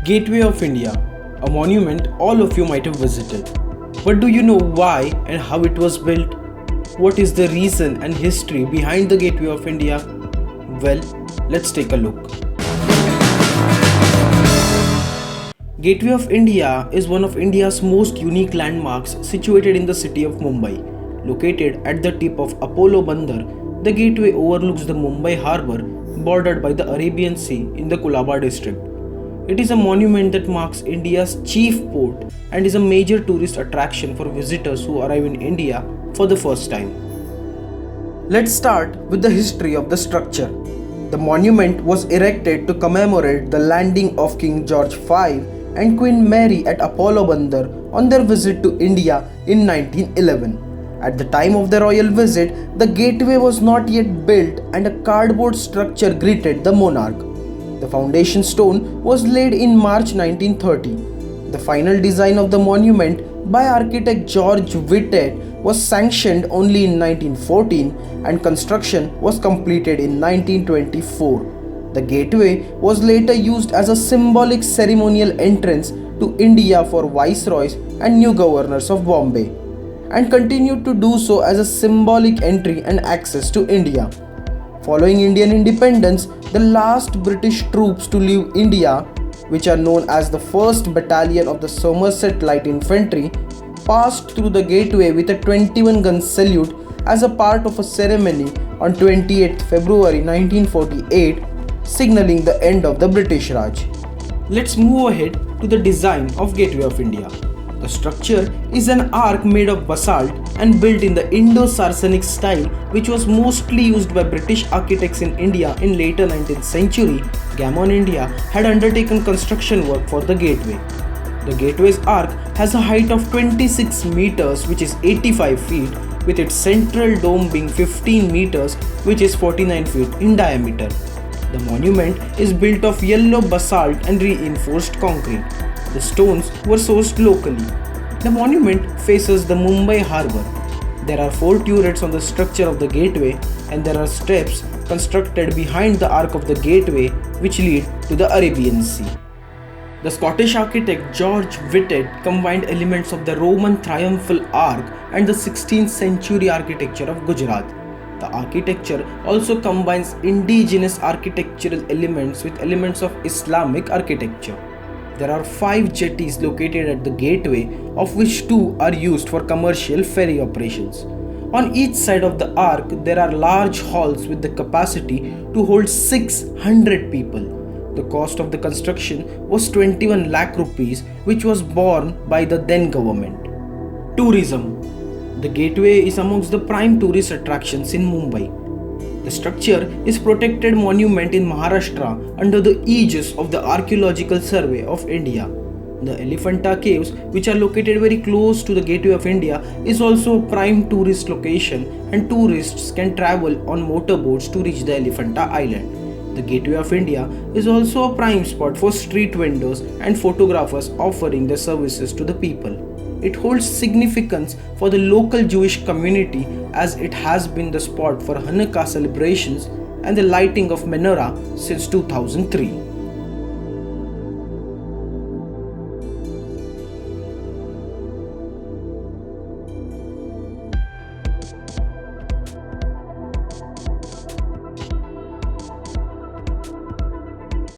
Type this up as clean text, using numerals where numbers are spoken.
Gateway of India, a monument all of you might have visited. But do you know why and how it was built? What is the reason and history behind the Gateway of India? Well, let's take a look. Gateway of India is one of India's most unique landmarks situated in the city of Mumbai. Located at the tip of Apollo Bandar, the gateway overlooks the Mumbai harbour bordered by the Arabian Sea in the Colaba district. It is a monument that marks India's chief port and is a major tourist attraction for visitors who arrive in India for the first time. Let's start with the history of the structure. The monument was erected to commemorate the landing of King George V and Queen Mary at Apollo Bandar on their visit to India in 1911. At the time of the royal visit, the gateway was not yet built and a cardboard structure greeted the monarch. The foundation stone was laid in March 1930. The final design of the monument by architect George Whitted was sanctioned only in 1914 and construction was completed in 1924. The gateway was later used as a symbolic ceremonial entrance to India for viceroys and new governors of Bombay, and continued to do so as a symbolic entry and access to India. Following Indian independence, the last British troops to leave India, which are known as the 1st Battalion of the Somerset Light Infantry, passed through the gateway with a 21-gun salute as a part of a ceremony on 28 February 1948, signalling the end of the British Raj. Let's move ahead to the design of Gateway of India. The structure is an arch made of basalt and built in the Indo-Saracenic style, which was mostly used by British architects in India in later 19th century. Gammon India had undertaken construction work for the gateway. The gateway's arch has a height of 26 meters, which is 85 feet, with its central dome being 15 meters, which is 49 feet in diameter. The monument is built of yellow basalt and reinforced concrete. The stones were sourced locally. The monument faces the Mumbai harbour. There are 4 turrets on the structure of the gateway, and there are steps constructed behind the arch of the gateway which lead to the Arabian Sea. The Scottish architect George Whitted combined elements of the Roman triumphal arch and the 16th century architecture of Gujarat. The architecture also combines indigenous architectural elements with elements of Islamic architecture. There are 5 jetties located at the gateway, of which 2 are used for commercial ferry operations. On each side of the arch, there are large halls with the capacity to hold 600 people. The cost of the construction was 21 lakh rupees, which was borne by the then government. Tourism. The gateway is amongst the prime tourist attractions in Mumbai. The structure is protected monument in Maharashtra under the aegis of the Archaeological Survey of India. The Elephanta Caves, which are located very close to the Gateway of India, is also a prime tourist location, and tourists can travel on motorboats to reach the Elephanta Island. The Gateway of India is also a prime spot for street vendors and photographers offering their services to the people. It holds significance for the local Jewish community as it has been the spot for Hanukkah celebrations and the lighting of menorah since 2003.